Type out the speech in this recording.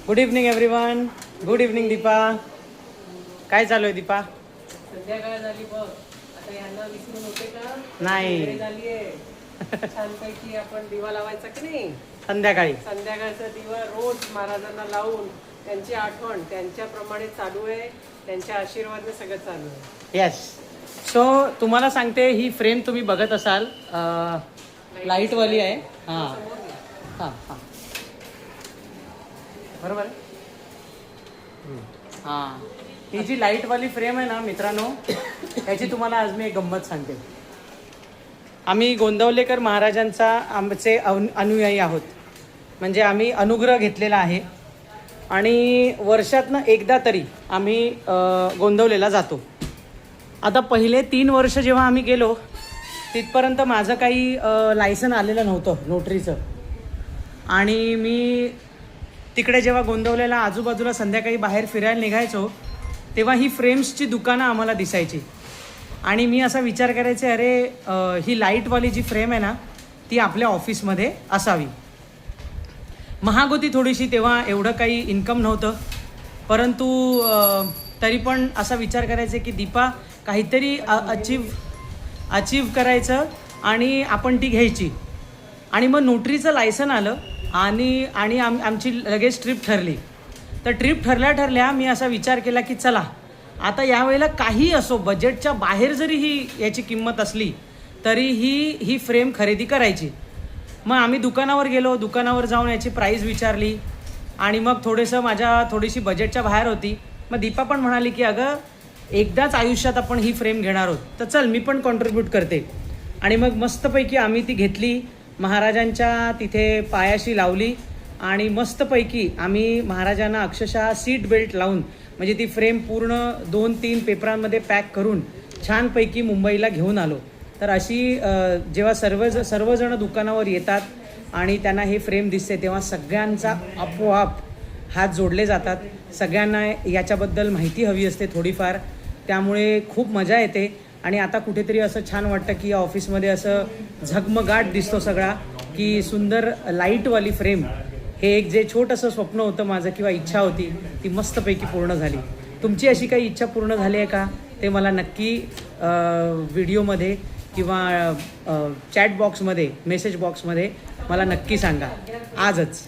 Good evening everyone. Good evening Deepa. काय चालू आहे दीपा? संध्याकाळ झाली बघ. आता यांना विसरून होते का? नाही. वेळ झालीये. छानपैकी आपण दिवा लावायचा की नाही संध्याकाळी. संध्याकाळचा दिवा रोज महाराजांना लावून त्यांची आठवण त्यांच्याप्रमाणे चालू आहे. त्यांच्या आशीर्वादाने सगळं चालू आहे. येस. सो तुम्हाला सांगते, ही फ्रेम तुम्ही बघत असाल, लाईटवाली आहे. हां समोर घे. हां हां बरोबर आहे. हां, ही जी लाईटवाली फ्रेम आहे ना मित्रांनो, त्याची तुम्हाला आज मी एक गंमत सांगते. आम्ही गोंदवलेकर महाराजांचा आमचे अनुयायी आहोत. म्हणजे आम्ही अनुग्रह घेतलेला आहे आणि वर्षातनं एकदा तरी आम्ही गोंदवलेला जातो. आता पहिले 3 वर्ष जेव्हा आम्ही गेलो तिथपर्यंत माझं काही लायसन आलेलं नव्हतं नोटरीचं. आणि मी तिकडे जेव्हा गोंदवलेला आजूबाजूला संध्याकाळी बाहेर फिरायला निघायचो तेव्हा ही फ्रेम्सची दुकानं आम्हाला दिसायची. आणि मी असा विचार करायचे, अरे ही लाईटवाली जी फ्रेम आहे ना ती आपल्या ऑफिसमध्ये असावी. महाग होती थोडीशी, तेव्हा एवढं काही इन्कम नव्हतं. परंतु तरी पण असा विचार करायचे की दीपा काहीतरी अचीव करायचं आणि आपण ती घ्यायची. आणि मग नोटरीचं लायसन आलं आणि आमची लगेच ट्रिप ठरली. तर ट्रिप ठरल्या मी असा विचार केला की चला आता यावेळेला काही असो, बजेटच्या बाहेर जरी ही याची किंमत असली तरी ही फ्रेम खरेदी करायची. मग आम्ही दुकानावर गेलो. दुकानावर जाऊन याची प्राईस विचारली आणि मग माझ्या थोडीशी बजेटच्या बाहेर होती. मग दीपा पण म्हणाली की अगं एकदाच आयुष्यात आपण ही फ्रेम घेणार आहोत, तर चल मी पण कॉन्ट्रीब्यूट करते. आणि मग मस्तपैकी आम्ही ती घेतली, महाराजांच्या तिथे पायाशी लावली आणि मस्तपैकी आम्ही महाराजांना अक्षरशः सीट बेल्ट लावून, म्हणजे ती फ्रेम पूर्ण 2-3 पेपरांमध्ये पॅक करून छानपैकी मुंबईला घेऊन आलो. तर अशी जेव्हा सर्वजण दुकानावर येतात आणि त्यांना हे फ्रेम दिसते तेव्हा सगळ्यांचा आपोआप हात जोडले जातात. सगळ्यांना याच्याबद्दल माहिती हवी असते थोडीफार, त्यामुळे खूप मजा येते. आणि आता कुठेतरी असं छान वाटतं की या ऑफिसमध्ये असं झगमगाट दिसतो सगळा, की सुंदर लाईटवाली फ्रेम. हे एक जे छोटंसं स्वप्न होतं माझं किंवा इच्छा होती ती मस्तपैकी पूर्ण झाली. तुमची अशी काही इच्छा पूर्ण झाली आहे का ते मला नक्की व्हिडिओमध्ये किंवा चॅट बॉक्समध्ये, मेसेज बॉक्समध्ये मला नक्की सांगा आजच.